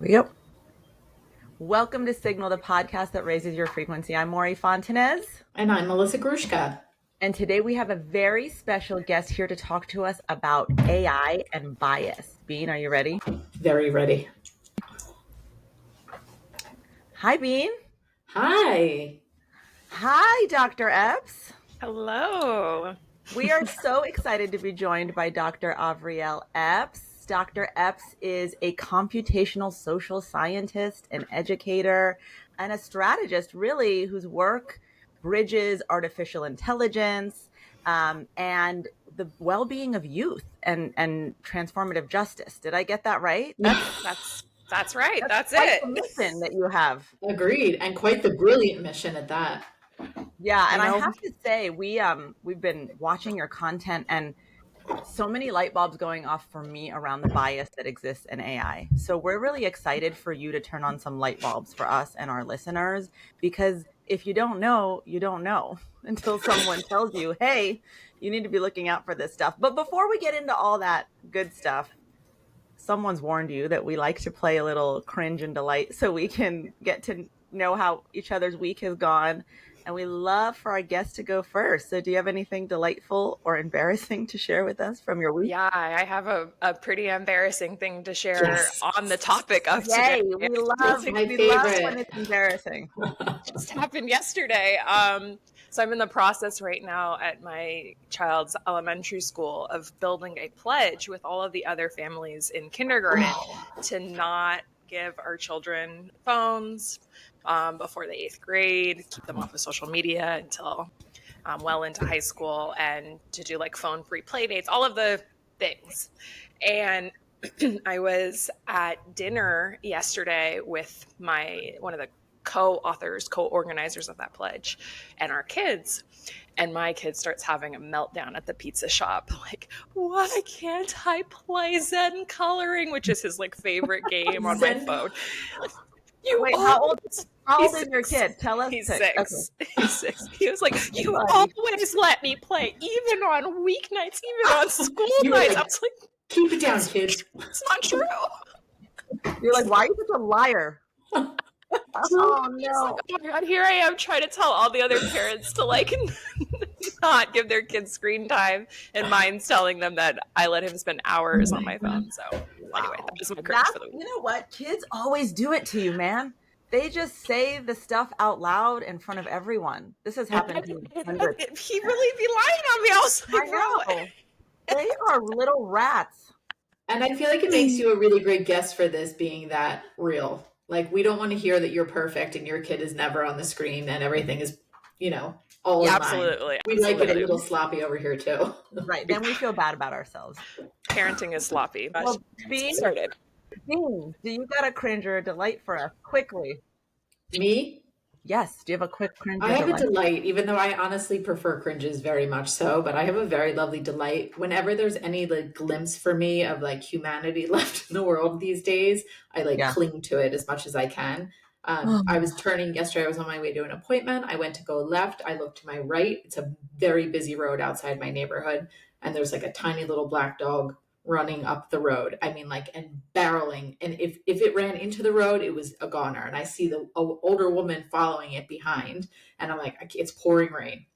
Yep. Welcome to Signal, the podcast that raises your frequency. I'm Maury Fontanez. And I'm Melissa Grushka. And today we have a very special guest here to talk to us about AI and bias. Bean, are you ready? Very ready. Hi, Bean. Hi. Hi, Dr. Epps. Hello. We are so excited to be joined by Dr. Avriel Epps. Dr. Epps is a computational social scientist, an educator, and a strategist, really, whose work bridges artificial intelligence and the well-being of youth and transformative justice. Did I get that right? That's right. That's quite it. the mission that you have. Agreed. And quite the brilliant mission at that. Yeah, and I have to say, we've been watching your content and so many light bulbs going off for me around the bias that exists in AI. So we're really excited for you to turn on some light bulbs for us and our listeners, because if you don't know, you don't know until someone tells you, hey, you need to be looking out for this stuff. But before we get into all that good stuff, someone's warned you that we like to play a little cringe and delight so we can get to know how each other's week has gone. And we love for our guests to go first. So do you have anything delightful or embarrassing to share with us from your week? Yeah, I have a pretty embarrassing thing to share on the topic of Yay, today. we love when it's embarrassing. Just happened yesterday. So I'm in the process right now at my child's elementary school of building a pledge with all of the other families in kindergarten to not give our children phones before the 8th grade, keep them off of social media until well into high school, and to do like phone-free play dates, all of the things. And I was at dinner yesterday with one of the co-organizers of that pledge, and our kids. And my kid starts having a meltdown at the pizza shop. Like, why can't I play Zen coloring, which is his like favorite game on my phone? Wait, how old is your kid? Tell us. He's 6. Okay. He's 6. He was like, you always let me play, even on weeknights, even on school nights. I was like, keep it down, kids. It's not true. You're like, why are you such a liar? Oh no! Like, oh my God, here I am trying to tell all the other parents to like not give their kids screen time, and mine's telling them that I let him spend hours on my phone. So anyway, that was my cringe for the week. You know what? Kids always do it to you, man. They just say the stuff out loud in front of everyone. This has happened to me. He really be lying on me. I was like, I know. They are little rats. And I feel like it makes you a really great guest for this, being that real. Like, we don't want to hear that you're perfect and your kid is never on the screen and everything is, all in absolutely. Line. We like it a little sloppy over here too. Right. Then we feel bad about ourselves. Parenting is sloppy. Well, Bean, do you got a cringe or a delight for us quickly? Me? Yes. Do you have a quick cringe? I have a delight, even though I honestly prefer cringes very much so, but I have a very lovely delight. Whenever there's any like glimpse for me of like humanity left in the world these days, I cling to it as much as I can. I was turning yesterday. I was on my way to an appointment. I went to go left. I looked to my right. It's a very busy road outside my neighborhood. And there's like a tiny little black dog running up the road. I mean, like, and barreling. And if it ran into the road, it was a goner. And I see the older woman following it behind. And I'm like, it's pouring rain.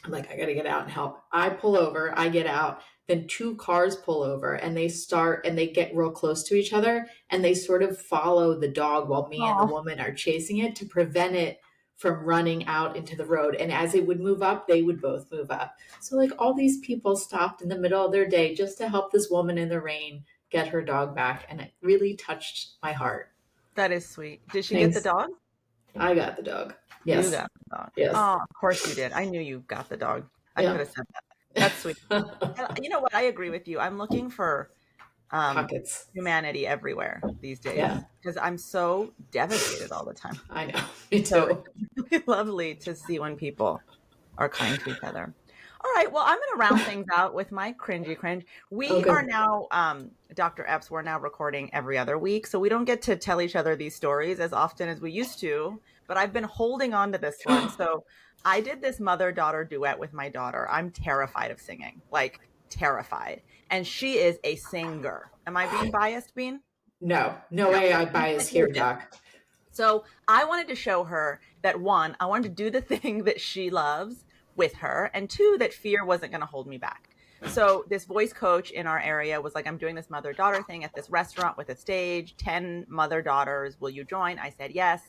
I'm like, I got to get out and help. I pull over. I get out. Then 2 cars pull over and they get real close to each other. And they sort of follow the dog while me and the woman are chasing it to prevent it from running out into the road. And as it would move up, they would both move up. So like all these people stopped in the middle of their day just to help this woman in the rain get her dog back. And it really touched my heart. That is sweet. Did she get the dog? I got the dog. Yes. You got the dog. Yes. Oh, of course you did. I knew you got the dog. I could have said that. That's sweet. You know what? I agree with you. I'm looking for pockets humanity everywhere these days because I'm so devastated all the time. I know. Me too. So it's really lovely to see when people are kind to each other. All right. Well, I'm going to round things out with my cringy cringe. We are now, Dr. Epps, we're now recording every other week. So we don't get to tell each other these stories as often as we used to. But I've been holding on to this one. So I did this mother-daughter duet with my daughter. I'm terrified of singing, like terrified. And she is a singer. Am I being biased, Bean? No AI bias here, Doc. So I wanted to show her that, one, I wanted to do the thing that she loves with her, and two, that fear wasn't going to hold me back. So this voice coach in our area was like, I'm doing this mother-daughter thing at this restaurant with a stage, 10 mother-daughters. Will you join? I said, yes.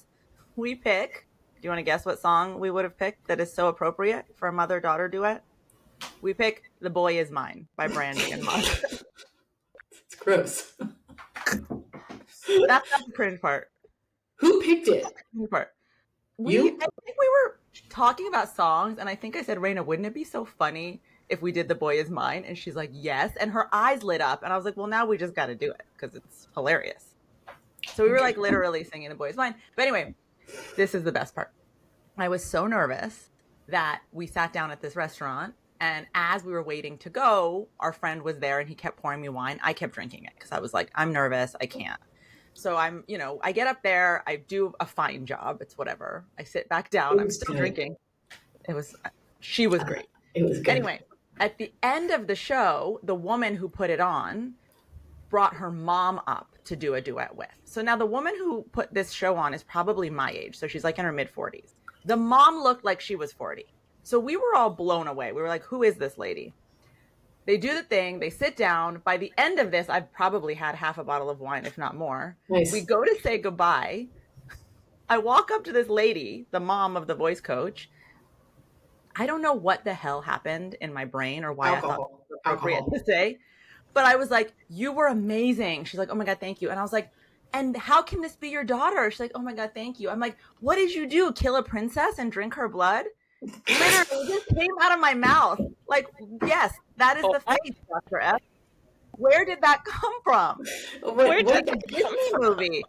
We pick. Do you want to guess what song we would have picked that is so appropriate for a mother-daughter duet? We pick The Boy Is Mine by Brandy and Moss. It's gross. That's not the cringe part. Who picked it? I think we were talking about songs, and I think I said, Raina, wouldn't it be so funny if we did The Boy Is Mine? And she's like, yes. And her eyes lit up. And I was like, well, now we just got to do it because it's hilarious. So we were like literally singing The Boy Is Mine. But anyway, this is the best part. I was so nervous that we sat down at this restaurant, and as we were waiting to go, our friend was there and he kept pouring me wine. I kept drinking it because I was like, I'm nervous. I can't. So I get up there, I do a fine job. It's whatever. I sit back down. I'm still drinking. She was great. It was good. Anyway, at the end of the show, the woman who put it on brought her mom up to do a duet with. So now the woman who put this show on is probably my age. So she's like in her mid 40s. The mom looked like she was 40. So we were all blown away. We were like, who is this lady? They do the thing. They sit down. By the end of this, I've probably had half a bottle of wine, if not more. Nice. We go to say goodbye. I walk up to this lady, the mom of the voice coach. I don't know what the hell happened in my brain or why I thought it was appropriate to say. But I was like, you were amazing. She's like, oh my God, thank you. And I was like, and how can this be your daughter? She's like, oh my God, thank you. I'm like, what did you do? Kill a princess and drink her blood? Literally, this came out of my mouth. Like, yes, that is the face, Dr. Epps. Where did that come from? Where did a Disney movie?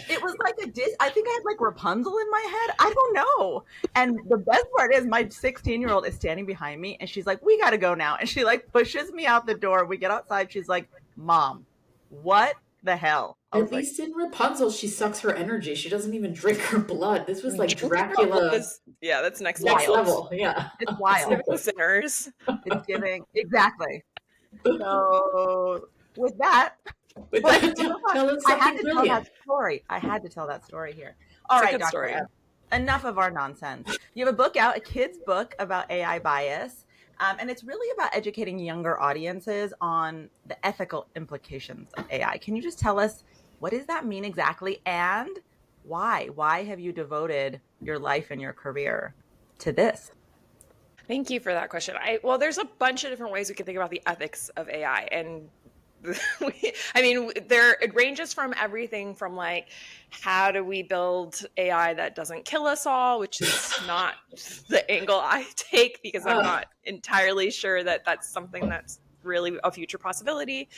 It was like I think I had like Rapunzel in my head. I don't know. And the best part is my 16-year-old is standing behind me and she's like, we got to go now. And she like pushes me out the door. We get outside. She's like, Mom, what the hell? At least in Rapunzel, she sucks her energy. She doesn't even drink her blood. This was like Dracula. Yeah, that's next level. Yeah. It's wild. It's sinners. It's giving. Exactly. So with that, I had to tell that story. I had to tell that story here. All right, Dr. Epps, enough of our nonsense. You have a book out, a kid's book about AI bias. And it's really about educating younger audiences on the ethical implications of AI. Can you just tell us, what does that mean exactly? And why? Why have you devoted your life and your career to this? Thank you for that question. Well, there's a bunch of different ways we can think about the ethics of AI. And it ranges from everything from like, how do we build AI that doesn't kill us all, which is not the angle I take because I'm not entirely sure that that's something that's really a future possibility,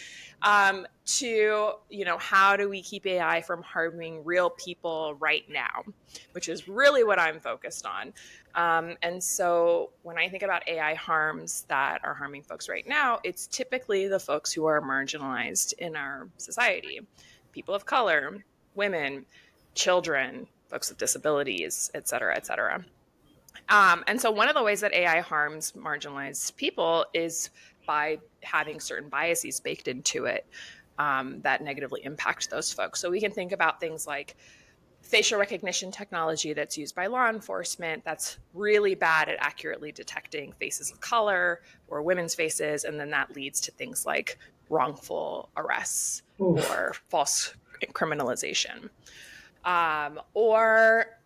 to, how do we keep AI from harming real people right now, which is really what I'm focused on. And so when I think about AI harms that are harming folks right now, it's typically the folks who are marginalized in our society, people of color, women, children, folks with disabilities, et cetera, et cetera. And so one of the ways that AI harms marginalized people is by having certain biases baked into it that negatively impact those folks. So we can think about things like facial recognition technology that's used by law enforcement that's really bad at accurately detecting faces of color or women's faces. And then that leads to things like wrongful arrests or false criminalization. Or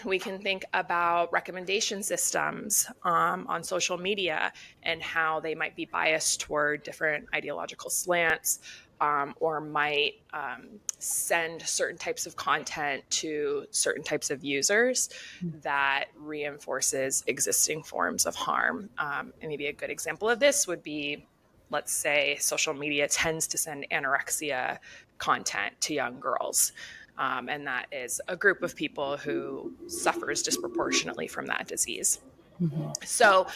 we can think about recommendation systems on social media and how they might be biased toward different ideological slants, or might send certain types of content to certain types of users that reinforces existing forms of harm. And maybe a good example of this would be, let's say, social media tends to send anorexia content to young girls. And that is a group of people who suffers disproportionately from that disease. Mm-hmm. So,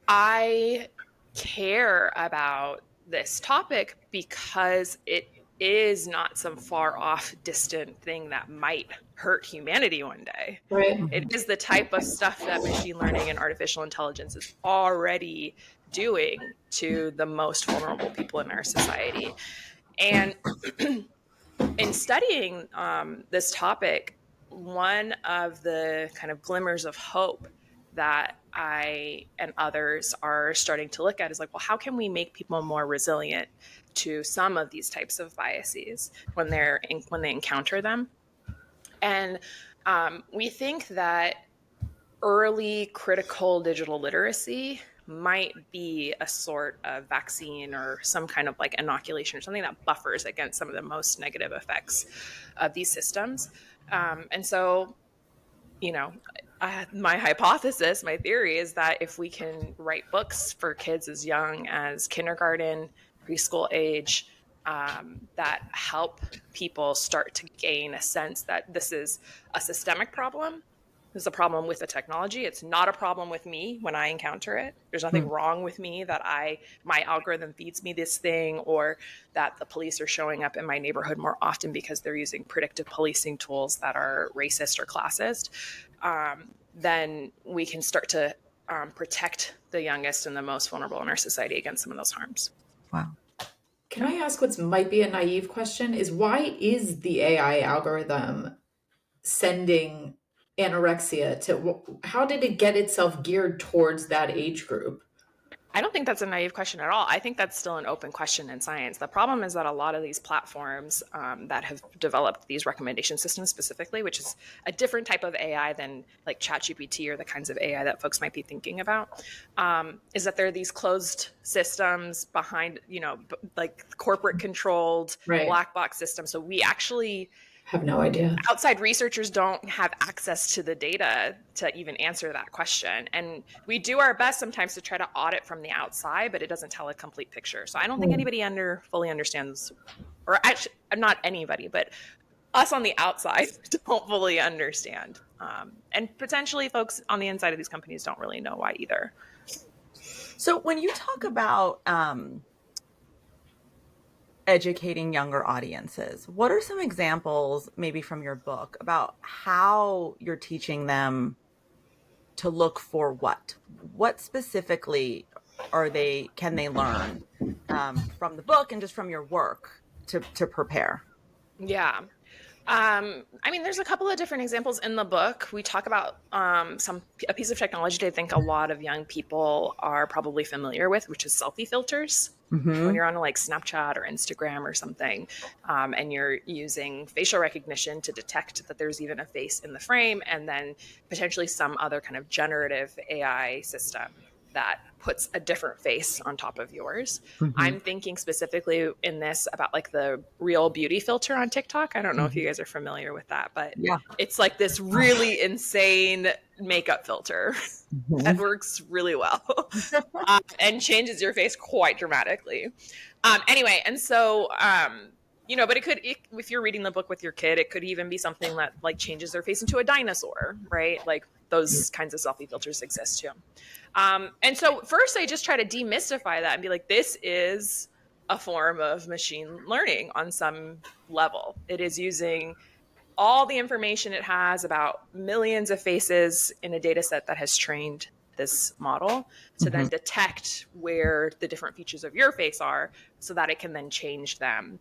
I care about this topic because it is not some far off distant thing that might hurt humanity one day. Right. It is the type of stuff that machine learning and artificial intelligence is already doing to the most vulnerable people in our society. And in studying this topic, one of the kind of glimmers of hope that I and others are starting to look at is like, well, how can we make people more resilient to some of these types of biases when when they encounter them? And we think that early critical digital literacy might be a sort of vaccine or some kind of like inoculation or something that buffers against some of the most negative effects of these systems. And so, you know, my hypothesis, my theory is that if we can write books for kids as young as kindergarten, preschool age, that help people start to gain a sense that this is a systemic problem. This is a problem with the technology. It's not a problem with me when I encounter it. There's nothing wrong with me that my algorithm feeds me this thing, or that the police are showing up in my neighborhood more often because they're using predictive policing tools that are racist or classist. Then we can start to protect the youngest and the most vulnerable in our society against some of those harms. Wow. Can I ask what might be a naive question? Is why is the AI algorithm sending anorexia to, how did it get itself geared towards that age group? I don't think that's a naive question at all. I think that's still an open question in science. The problem is that a lot of these platforms that have developed these recommendation systems specifically, which is a different type of AI than like ChatGPT or the kinds of AI that folks might be thinking about, is that there are these closed systems behind, like corporate controlled black box systems. So we actually have no idea. Outside researchers don't have access to the data to even answer that question. And we do our best sometimes to try to audit from the outside, but it doesn't tell a complete picture. So I don't think anybody fully understands, or actually not anybody, but us on the outside don't fully understand. And potentially folks on the inside of these companies don't really know why either. So when you talk about educating younger audiences, what are some examples maybe from your book about how you're teaching them to look for what specifically can they learn from the book and just from your work to prepare? Yeah. There's a couple of different examples in the book. We talk about a piece of technology that I think a lot of young people are probably familiar with, which is selfie filters. Mm-hmm. When you're on like Snapchat or Instagram or something, and you're using facial recognition to detect that there's even a face in the frame, and then potentially some other kind of generative AI system that puts a different face on top of yours. Mm-hmm. I'm thinking specifically in this about like the Real Beauty filter on TikTok. I don't know if you guys are familiar with that, but it's like this really insane makeup filter that works really well and changes your face quite dramatically. Anyway, and so, but if you're reading the book with your kid, it could even be something that like changes their face into a dinosaur, right? Like those kinds of selfie filters exist too. And so first I just try to demystify that and be like, this is a form of machine learning on some level. It is using all the information it has about millions of faces in a data set that has trained this model to then detect where the different features of your face are so that it can then change them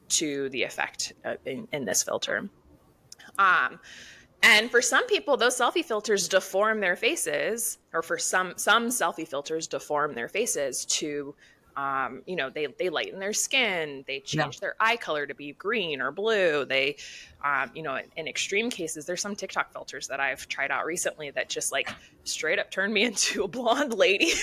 to the effect in this filter. And for some people, those selfie filters deform their faces, or for some selfie filters deform their faces to, they lighten their skin, they change their eye color to be green or blue. They, in extreme cases, there's some TikTok filters that I've tried out recently that just like straight up turned me into a blonde lady.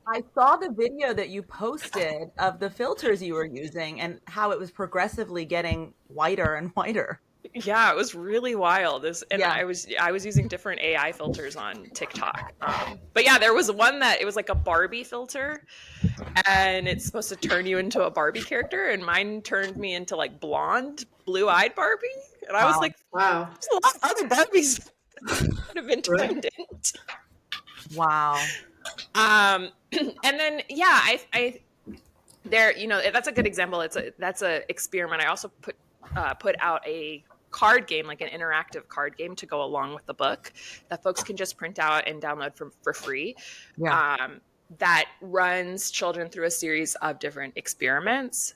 I saw the video that you posted of the filters you were using and how it was progressively getting whiter and whiter. Yeah, it was really wild. I was using different AI filters on TikTok. But yeah, there was one that it was like a Barbie filter, and it's supposed to turn you into a Barbie character, and mine turned me into like blonde, blue-eyed Barbie. And I was like, wow, there's a lot of other Barbies that have been turned into. Wow. And then I there, that's a good example. That's a experiment. I also put out a card game, like an interactive card game to go along with the book that folks can just print out and download for free. That runs children through a series of different experiments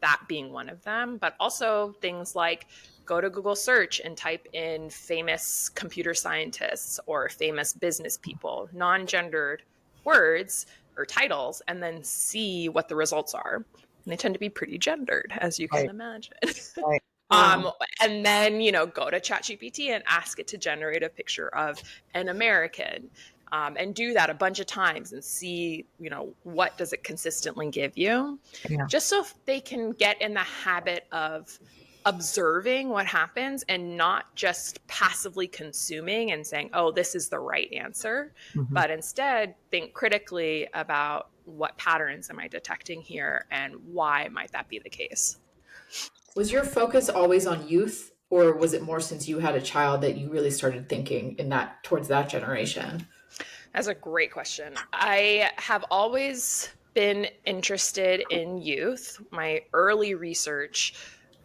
that being one of them, but also things like go to Google search and type in famous computer scientists or famous business people, non-gendered words or titles, and then see what the results are. And they tend to be pretty gendered, as you can imagine. Right. And then, go to ChatGPT and ask it to generate a picture of an American, and do that a bunch of times and see, what does it consistently give you, just so they can get in the habit of observing what happens and not just passively consuming and saying, oh, this is the right answer, but instead think critically about what patterns am I detecting here and why might that be the case. Was your focus always on youth, or was it more since you had a child that you really started thinking towards that generation? That's a great question. I have always been interested in youth. My early research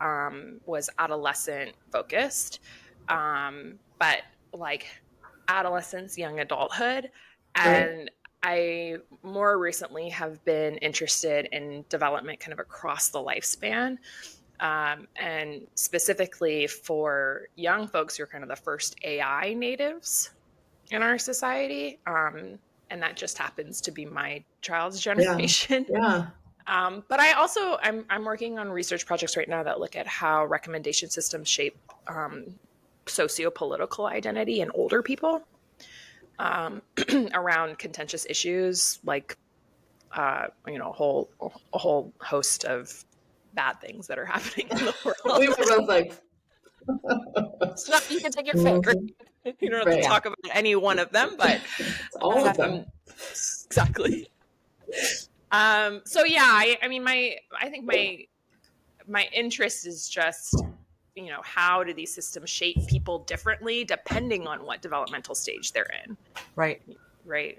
was adolescent focused, but like adolescence, young adulthood. And I more recently have been interested in development kind of across the lifespan. And specifically for young folks who are kind of the first AI natives in our society. And that just happens to be my child's generation. Yeah. But I'm working on research projects right now that look at how recommendation systems shape socio-political identity in older people, around contentious issues like, a whole host of bad things that are happening in the world. We were both like, so you can take your finger. You don't have to talk about any one of them, but it's all of them. Exactly. So yeah, I think my interest is just, how do these systems shape people differently depending on what developmental stage they're in. Right.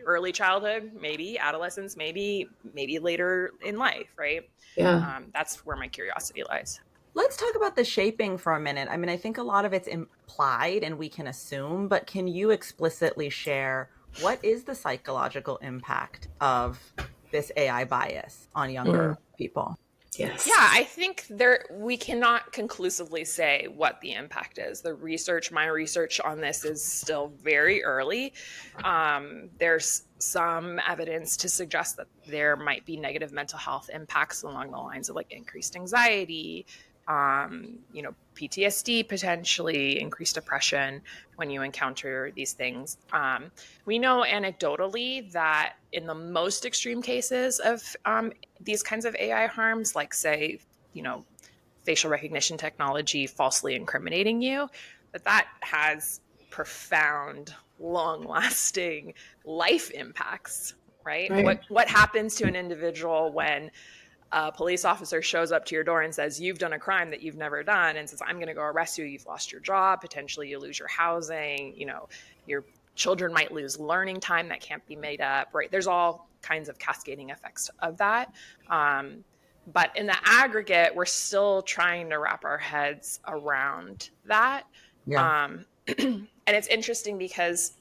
Early childhood, maybe adolescence, maybe later in life. Right. Yeah. That's where my curiosity lies. Let's talk about the shaping for a minute. I think a lot of it's implied and we can assume, but can you explicitly share what is the psychological impact of this AI bias on younger people? Yes. Yeah, I think we cannot conclusively say what the impact is. My research on this is still very early. There's some evidence to suggest that there might be negative mental health impacts along the lines of like increased anxiety, PTSD, potentially increased depression when you encounter these things. We know anecdotally that in the most extreme cases of these kinds of AI harms, like say, facial recognition technology falsely incriminating you, that has profound, long-lasting life impacts, right? What happens to an individual when a police officer shows up to your door and says, you've done a crime that you've never done, and says, I'm going to go arrest you. You've lost your job. Potentially you lose your housing. Your children might lose learning time that can't be made up, right? There's all kinds of cascading effects of that. But in the aggregate, we're still trying to wrap our heads around that. Yeah. And it's interesting because,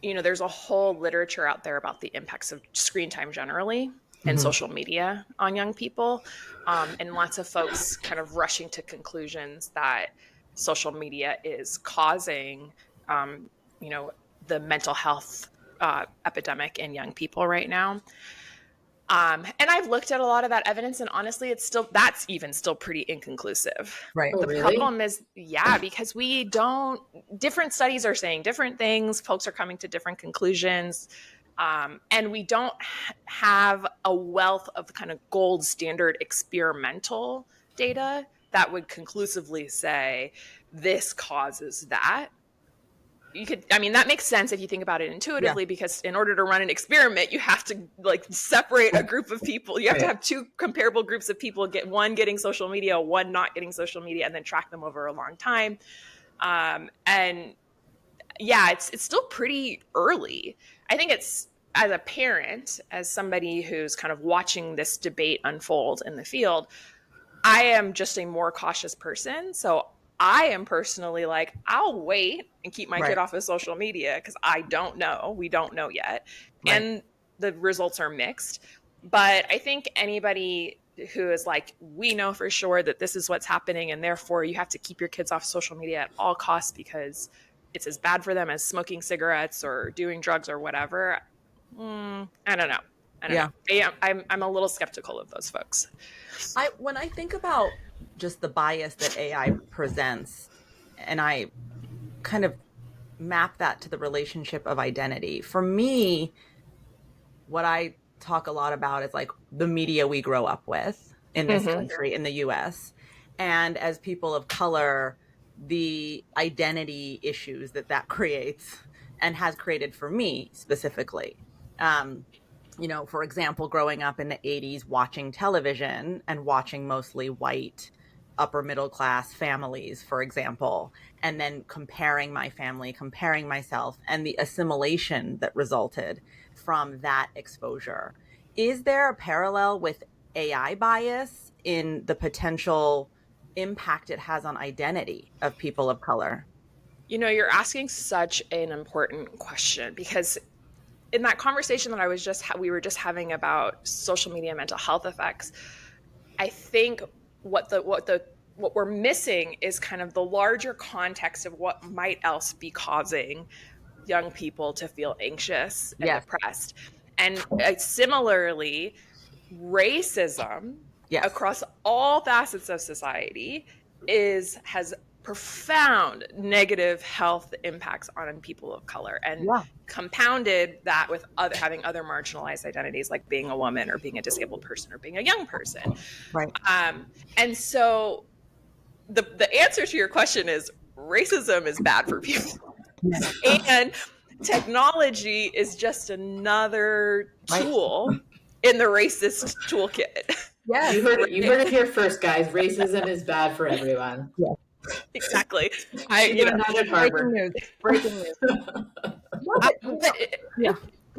there's a whole literature out there about the impacts of screen time generally and social media on young people. And lots of folks kind of rushing to conclusions that social media is causing, the mental health epidemic in young people right now. And I've looked at a lot of that evidence, and honestly, that's still pretty inconclusive. Right. Oh, the problem is, because different studies are saying different things. Folks are coming to different conclusions. And we don't have a wealth of kind of gold standard experimental data that would conclusively say this causes that. That makes sense if you think about it intuitively, because in order to run an experiment, you have to separate a group of people. You have to have two comparable groups of people, get one getting social media, one not getting social media, and then track them over a long time. It's still pretty early. I think it's, as a parent, as somebody who's kind of watching this debate unfold in the field, I am just a more cautious person. So I am personally I'll wait and keep my kid off of social media because I don't know. We don't know yet. Right. And the results are mixed. But I think anybody who is like, we know for sure that this is what's happening, and therefore you have to keep your kids off social media at all costs because it's as bad for them as smoking cigarettes or doing drugs or whatever. I don't know. I don't know. I'm a little skeptical of those folks. When I think about just the bias that AI presents, and I kind of map that to the relationship of identity, for me, what I talk a lot about is like the media we grow up with in this country, in the US. And as people of color, the identity issues that creates and has created for me specifically. You know, for example, growing up in the 80s, watching television and watching mostly white upper middle class families, for example, and then comparing my family, comparing myself, and the assimilation that resulted from that exposure. Is there a parallel with AI bias in the potential impact it has on identity of people of color? You know, you're asking such an important question because in that conversation that we were just having about social media mental health effects, I think what we're missing is kind of the larger context of what might else be causing young people to feel anxious and depressed. And similarly, racism across all facets of society has profound negative health impacts on people of color, and compounded that with having other marginalized identities like being a woman or being a disabled person or being a young person. Right. And so the answer to your question is racism is bad for people. And technology is just another tool in the racist toolkit. Yeah, you heard it here first, guys. Racism is bad for everyone. Yeah. Exactly. Breaking news.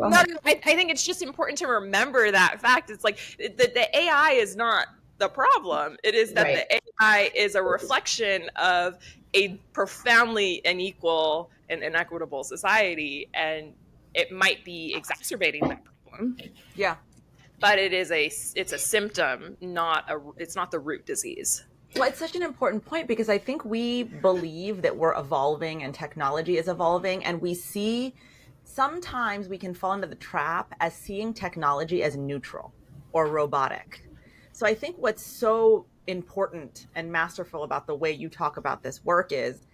I think it's just important to remember that fact. It's like the AI is not the problem. It is that the AI is a reflection of a profoundly unequal and inequitable society, and it might be exacerbating that problem. Yeah. But it's a symptom, it's not the root disease. Well, it's such an important point because I think we believe that we're evolving and technology is evolving, and sometimes we can fall into the trap as seeing technology as neutral or robotic. So I think what's so important and masterful about the way you talk about this work is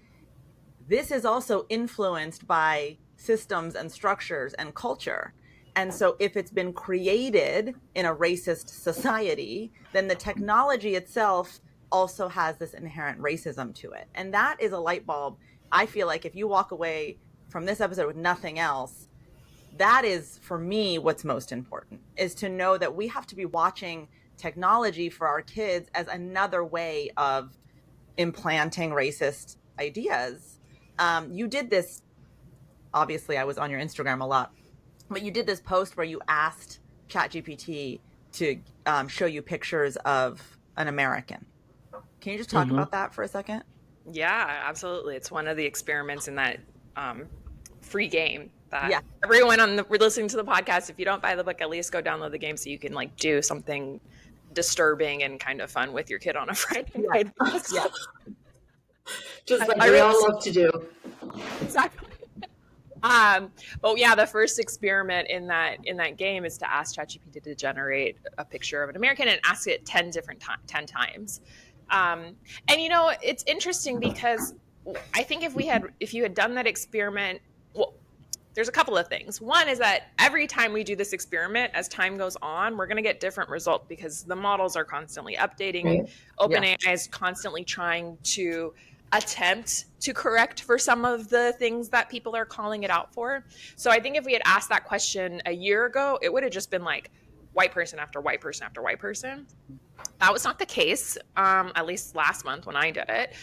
this is also influenced by systems and structures and culture. And so if it's been created in a racist society, then the technology itself also has this inherent racism to it. And that is a light bulb. I feel like if you walk away from this episode with nothing else, that is, for me, what's most important, is to know that we have to be watching technology for our kids as another way of implanting racist ideas. You did this, obviously I was on your Instagram a lot, but you did this post where you asked ChatGPT to show you pictures of an American. Can you just talk about that for a second? Yeah, absolutely. It's one of the experiments in that free game that everyone listening to the podcast, if you don't buy the book, at least go download the game so you can like do something disturbing and kind of fun with your kid on a Friday night. Just like we all love to do. Exactly. But yeah, the first experiment in that game is to ask ChatGPT to generate a picture of an American and ask it 10 times. And you know, it's interesting because I think if you had done that experiment, well, there's a couple of things. One is that every time we do this experiment, as time goes on, we're going to get different results because the models are constantly updating. Right. OpenAI is constantly trying to attempt to correct for some of the things that people are calling it out for. So I think if we had asked that question a year ago, it would have just been like white person after white person after white person. That was not the case, at least last month when I did it.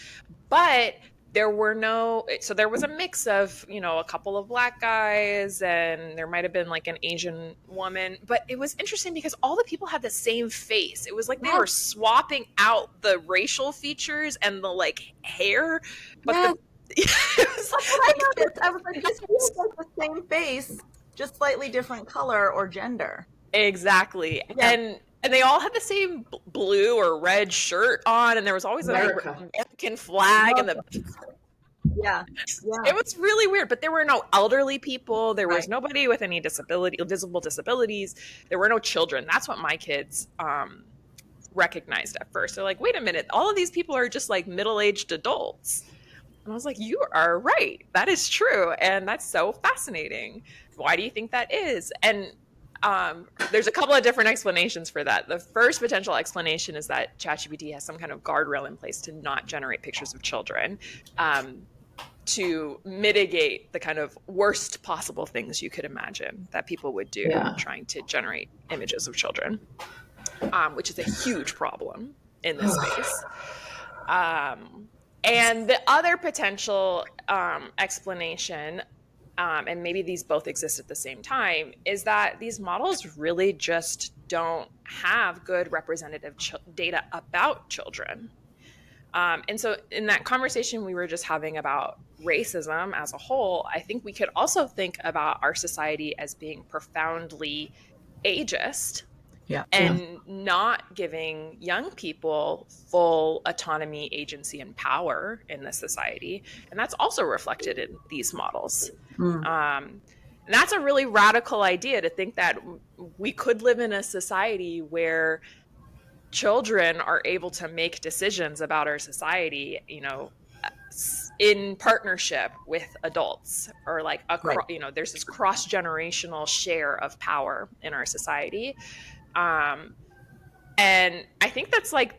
But there was a mix of, you know, a couple of Black guys and there might have been like an Asian woman. But it was interesting because all the people had the same face. It was like they were swapping out the racial features and the like hair. But it was like, I was like, this feels like the same face, just slightly different color or gender. Exactly. And they all had the same blue or red shirt on, and there was always America. a American flag and the it was really weird, but there were no elderly people. There was nobody with any visible disabilities. There were no children. That's what my kids recognized at first. They're like, wait a minute, all of these people are just like middle-aged adults. And I was like, you are right. That is true. And that's so fascinating. Why do you think that is? And there's a couple of different explanations for that. The first potential explanation is that ChatGPT has some kind of guardrail in place to not generate pictures of children, to mitigate the kind of worst possible things you could imagine that people would do trying to generate images of children, which is a huge problem in this space. And the other potential explanation, and maybe these both exist at the same time, is that these models really just don't have good representative data about children. And so in that conversation we were just having about racism as a whole, I think we could also think about our society as being profoundly ageist. And not giving young people full autonomy, agency, and power in this society. And that's also reflected in these models. And that's a really radical idea, to think that we could live in a society where children are able to make decisions about our society, you know, in partnership with adults, or like you know, there's this cross-generational share of power in our society. And I think that's like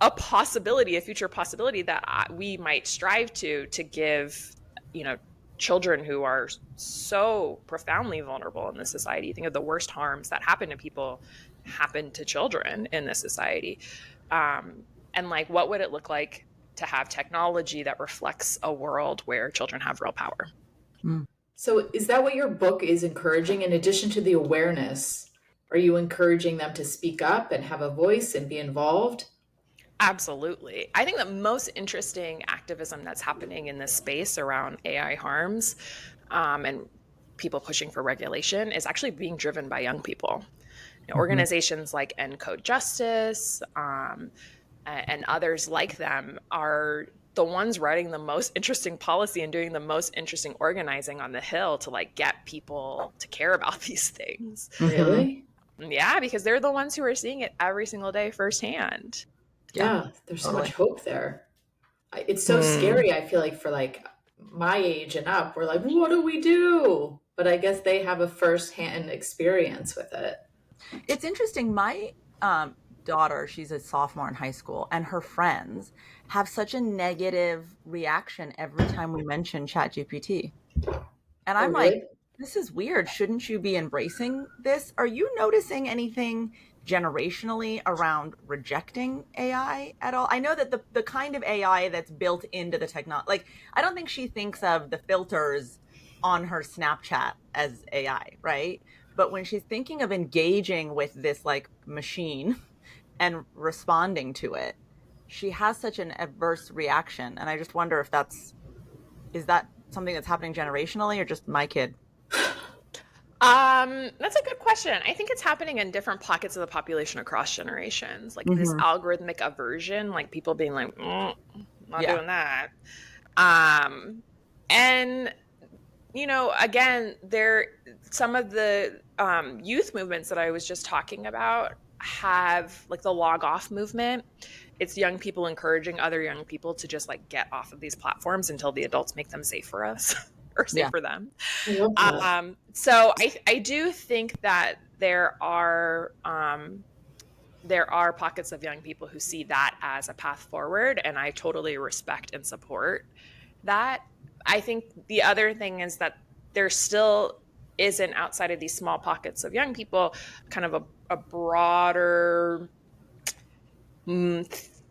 a possibility, a future possibility that we might strive to give, you know, children who are so profoundly vulnerable in this society. You think of the worst harms that happen to people happen to children in this society. And like, what would it look like to have technology that reflects a world where children have real power? So is that what your book is encouraging? In addition to the awareness, are you encouraging them to speak up and have a voice and be involved? Absolutely. I think the most interesting activism that's happening in this space around AI harms, and people pushing for regulation, is actually being driven by young people. You know, organizations like Encode Justice, and others like them are the ones writing the most interesting policy and doing the most interesting organizing on the Hill to like get people to care about these things. Really? Yeah, because they're the ones who are seeing it every single day firsthand. Yeah, there's so much hope there. It's so scary, I feel like, for like my age and up, we're like, what do we do? But I guess they have a firsthand experience with it. It's interesting. My daughter, she's a sophomore in high school, and her friends have such a negative reaction every time we mention ChatGPT. And I'm like, this is weird. Shouldn't you be embracing this? Are you noticing anything generationally around rejecting AI at all? I know that the kind of AI that's built into the technology, like, I don't think she thinks of the filters on her Snapchat as AI, right? But when she's thinking of engaging with this like machine and responding to it, she has such an adverse reaction. And I just wonder if is that something that's happening generationally, or just my kid? That's a good question. I think it's happening in different pockets of the population across generations, like this algorithmic aversion, like people being like, not doing that. And, you know, again, some of the youth movements that I was just talking about have, like, the log off movement. It's young people encouraging other young people to just like get off of these platforms until the adults make them safe for us. Or safe for them. So I do think that there are pockets of young people who see that as a path forward, and I totally respect and support that. I think the other thing is that there still isn't, outside of these small pockets of young people, kind of a broader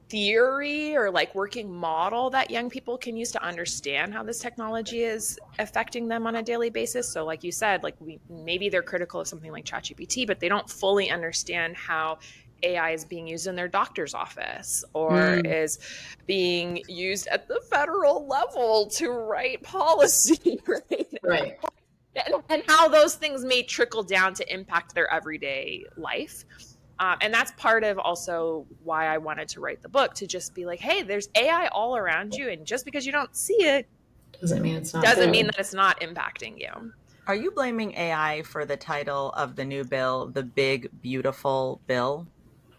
theory or like working model that young people can use to understand how this technology is affecting them on a daily basis. So like you said, like maybe they're critical of something like ChatGPT, but they don't fully understand how AI is being used in their doctor's office or is being used at the federal level to write policy. Right. and how those things may trickle down to impact their everyday life. And that's part of also why I wanted to write the book, to just be like, hey, there's AI all around you. And just because you don't see it doesn't mean it's not doesn't there. mean that it's not impacting you. Are you blaming AI for the title of the new bill, the Big Beautiful Bill?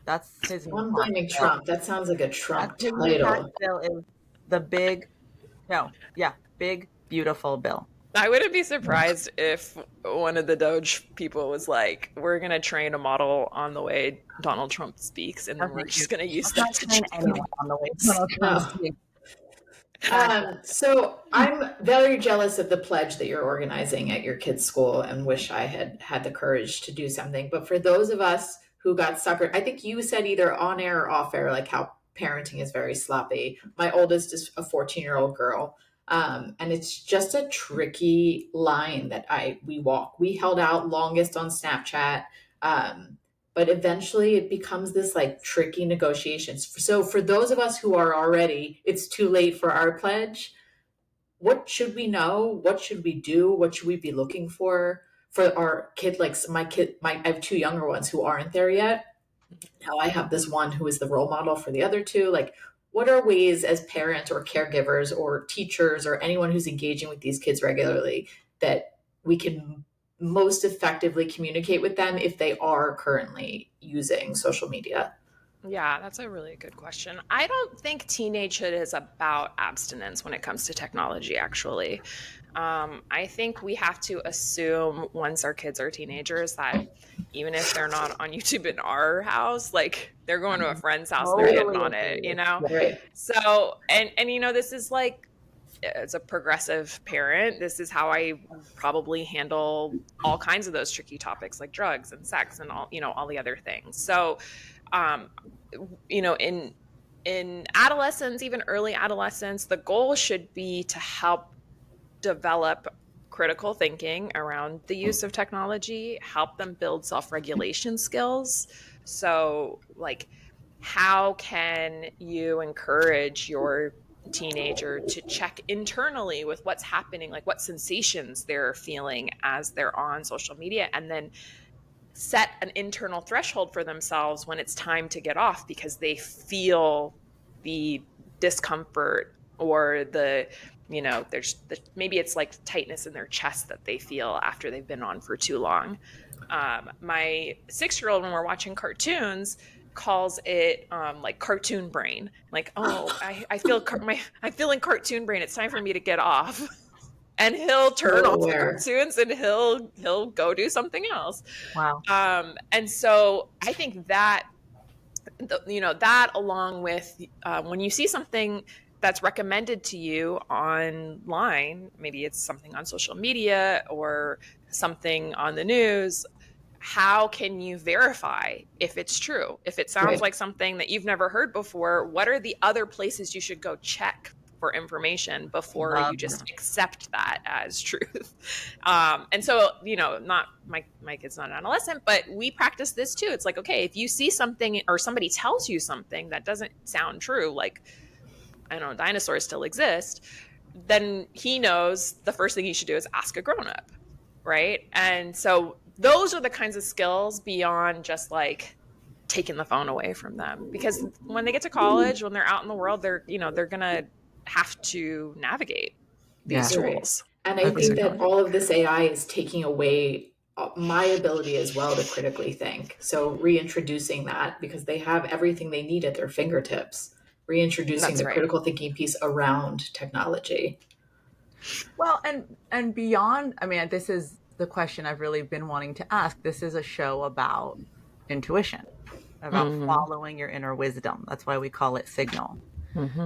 That's his new I'm tax blaming bill. Trump. That sounds like a That's Trump his new tax title. bill is the big, no, yeah, Big Beautiful Bill. I wouldn't be surprised if one of the Doge people was like, we're going to train a model on the way Donald Trump speaks, and then we're just going to use that to train anyone on the way Donald Trump speaks. So I'm very jealous of the pledge that you're organizing at your kids' school, and wish I had had the courage to do something. But for those of us who got suckered, I think you said either on air or off air, like how parenting is very sloppy. My oldest is a 14-year-old girl. And it's just a tricky line that we walk. We held out longest on Snapchat. But eventually it becomes this like tricky negotiations. So for those of us who are already, it's too late for our pledge. What should we know? What should we do? What should we be looking for our kid? Like I have two younger ones who aren't there yet. Now I have this one who is the role model for the other two. Like, what are ways as parents or caregivers or teachers or anyone who's engaging with these kids regularly that we can most effectively communicate with them if they are currently using social media? Yeah, that's a really good question. I don't think teenagehood is about abstinence when it comes to technology, actually. I think we have to assume once our kids are teenagers that even if they're not on YouTube in our house, like they're going to a friend's house, they're getting on it, you know? Right. So, and you know, this is like, as a progressive parent, this is how I probably handle all kinds of those tricky topics like drugs and sex and all, you know, all the other things. So, you know, in adolescence, even early adolescence, the goal should be to help develop critical thinking around the use of technology, help them build self-regulation skills. So, like, how can you encourage your teenager to check internally with what's happening, like what sensations they're feeling as they're on social media, and then set an internal threshold for themselves when it's time to get off because they feel the discomfort or the, you know, maybe it's like tightness in their chest that they feel after they've been on for too long. My 6-year-old, when we're watching cartoons, calls it like cartoon brain. Like, oh, I feel in cartoon brain. It's time for me to get off. And he'll turn off the cartoons and he'll go do something else. Wow. And so I think that, you know, that along with when you see something that's recommended to you online, maybe it's something on social media or something on the news, how can you verify if it's true? If it sounds like something that you've never heard before, what are the other places you should go check for information before you just accept that as truth? And so, you know, not my kid's not an adolescent, but we practice this too. It's like, okay, if you see something or somebody tells you something that doesn't sound true, like, I don't know, dinosaurs still exist, then he knows the first thing he should do is ask a grown-up, right? And so those are the kinds of skills beyond just like taking the phone away from them, because when they get to college, when they're out in the world, they're, you know, they're gonna have to navigate these tools. And I think that all of this AI is taking away my ability as well to critically think. So reintroducing that, because they have everything they need at their fingertips, reintroducing the critical thinking piece around technology. Well, and beyond, I mean, this is the question I've really been wanting to ask. This is a show about intuition, about following your inner wisdom. That's why we call it Signal.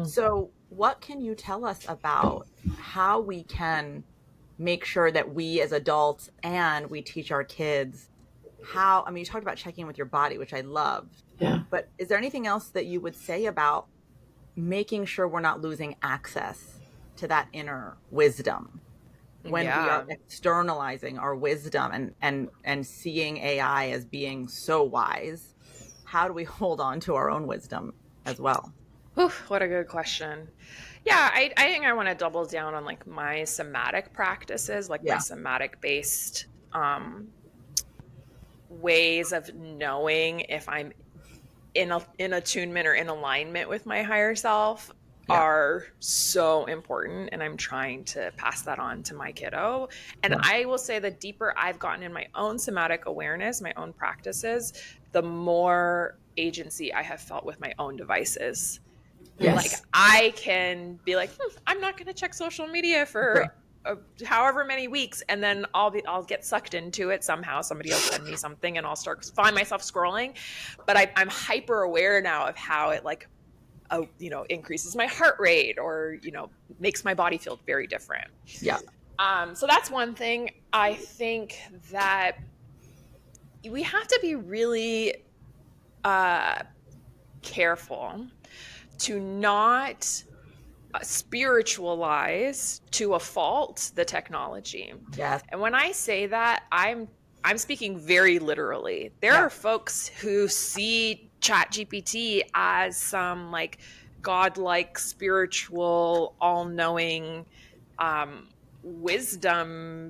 So what can you tell us about how we can make sure that we as adults and we teach our kids how, I mean, you talked about checking with your body, which I loved. Yeah. But is there anything else that you would say about making sure we're not losing access to that inner wisdom when we are externalizing our wisdom and seeing AI as being so wise? How do we hold on to our own wisdom as well? Whew, what a good question. Yeah, I think I want to double down on like my somatic practices, like my somatic based ways of knowing if I'm in attunement or in alignment with my higher self are so important, and I'm trying to pass that on to my kiddo. And I will say the deeper I've gotten in my own somatic awareness, my own practices, the more agency I have felt with my own devices. Like I can be like, I'm not going to check social media for however many weeks, and then I'll get sucked into it somehow. Somebody will send me something, and I'll find myself scrolling. But I'm hyper aware now of how it like, increases my heart rate, or makes my body feel very different. Yeah. So that's one thing. I think that we have to be really careful to not spiritualize to a fault the technology. Yes. And when I say that, I'm speaking very literally. There are folks who see ChatGPT as some like godlike, spiritual, all-knowing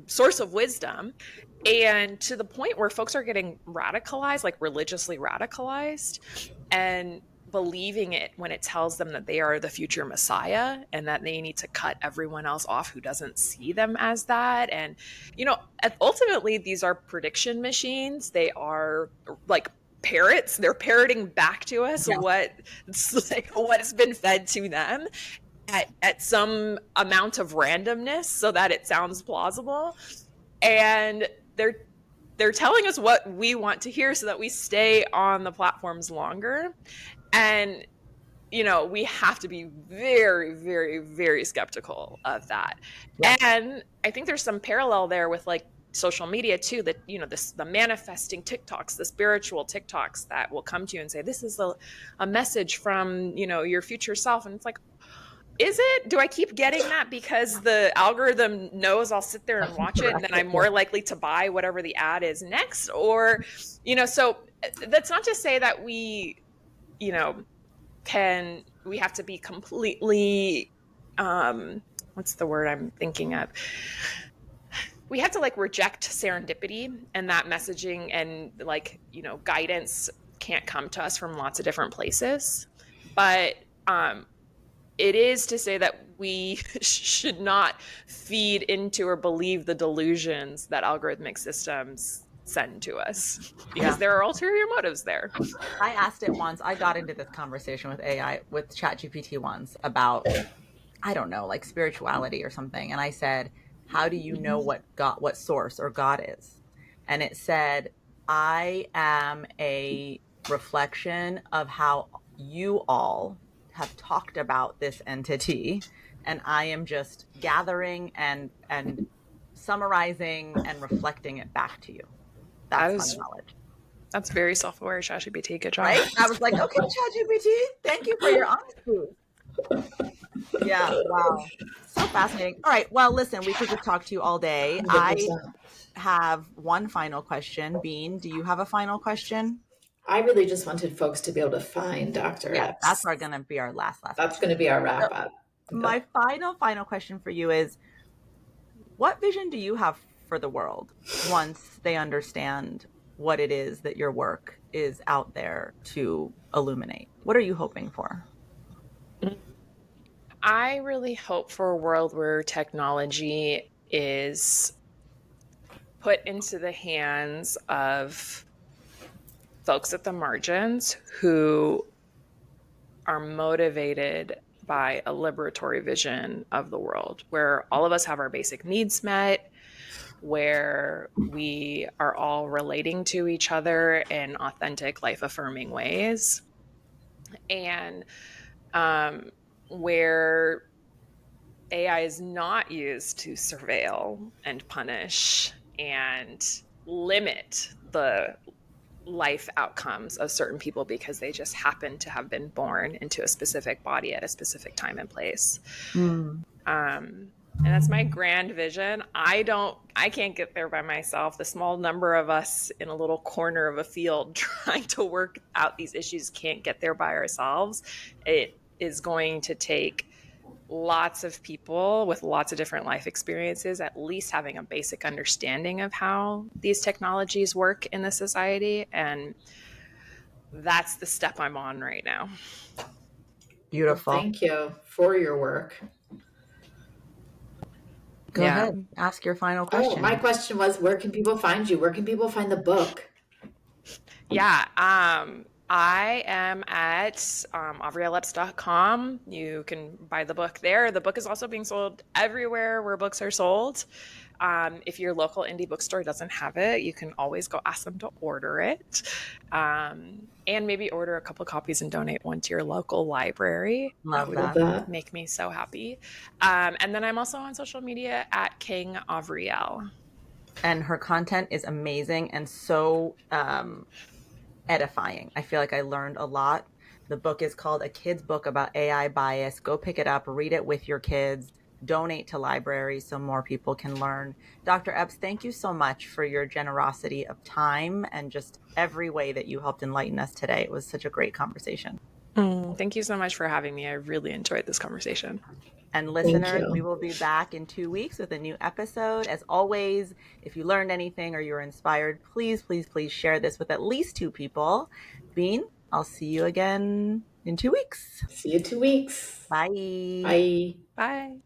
source of wisdom. And to the point where folks are getting radicalized, like religiously radicalized, and believing it when it tells them that they are the future Messiah and that they need to cut everyone else off who doesn't see them as that. And, ultimately, these are prediction machines. They are like parrots. They're parroting back to us what's been fed to them at some amount of randomness so that it sounds plausible. And they're telling us what we want to hear so that we stay on the platforms longer. And, we have to be very, very, very skeptical of that. Yeah. And I think there's some parallel there with like social media too, that, the manifesting TikToks, the spiritual TikToks that will come to you and say, this is a message from, your future self. And it's like, is it? Do I keep getting that because the algorithm knows I'll sit there and watch it, and then I'm more likely to buy whatever the ad is next? Or, so that's not to say that we have to be completely, what's the word I'm thinking of? We have to like reject serendipity, and that messaging and like, guidance can't come to us from lots of different places. But, it is to say that we should not feed into or believe the delusions that algorithmic systems send to us, because there are ulterior motives there. I asked it once. I got into this conversation with AI, with ChatGPT once, about, I don't know, like spirituality or something. And I said, how do you know what source or God is? And it said, I am a reflection of how you all have talked about this entity, and I am just gathering and summarizing and reflecting it back to you. That's my knowledge. That's very self-aware, ChatGPT. Good job. Right? I was like, okay, ChatGPT, thank you for your honesty. Yeah, wow. So fascinating. All right, well, listen, we could just talk to you all day. 100%. I have one final question. Bean, do you have a final question? I really just wanted folks to be able to find Dr. Epps. That's going to be our last. That's going to be our wrap up. My final question for you is, what vision do you have for the world once they understand what it is that your work is out there to illuminate? What are you hoping for? I really hope for a world where technology is put into the hands of folks at the margins who are motivated by a liberatory vision of the world, where all of us have our basic needs met, where we are all relating to each other in authentic, life-affirming ways, and where AI is not used to surveil and punish and limit the life outcomes of certain people because they just happen to have been born into a specific body at a specific time and place. And that's my grand vision. I can't get there by myself. The small number of us in a little corner of a field trying to work out these issues can't get there by ourselves. is going to take lots of people with lots of different life experiences at least having a basic understanding of how these technologies work in the society. And that's the step I'm on right now. Well, Beautiful. thank you for your work. Go ahead. Ask your final question. Oh, my question was, where can people find you? Where can people find the book? Yeah. I am at AvrielEpps.com. You can buy the book there. The book is also being sold everywhere where books are sold. If your local indie bookstore doesn't have it, you can always go ask them to order it. And maybe order a couple copies and donate one to your local library. Love That that. would make me so happy. And then I'm also on social media at King Avriel. And her content is amazing and so edifying. I feel like I learned a lot. The book is called A Kid's Book About AI Bias. Go pick it up, read it with your kids, donate to libraries so more people can learn. Dr. Epps, thank you so much for your generosity of time and just every way that you helped enlighten us today. It was such a great conversation. Thank you so much for having me. I really enjoyed this conversation. And listeners, we will be back in 2 weeks with a new episode. As always, if you learned anything or you're inspired, please, please, please share this with at least 2 people. Bean, I'll see you again in 2 weeks. See you 2 weeks. Bye. Bye. Bye.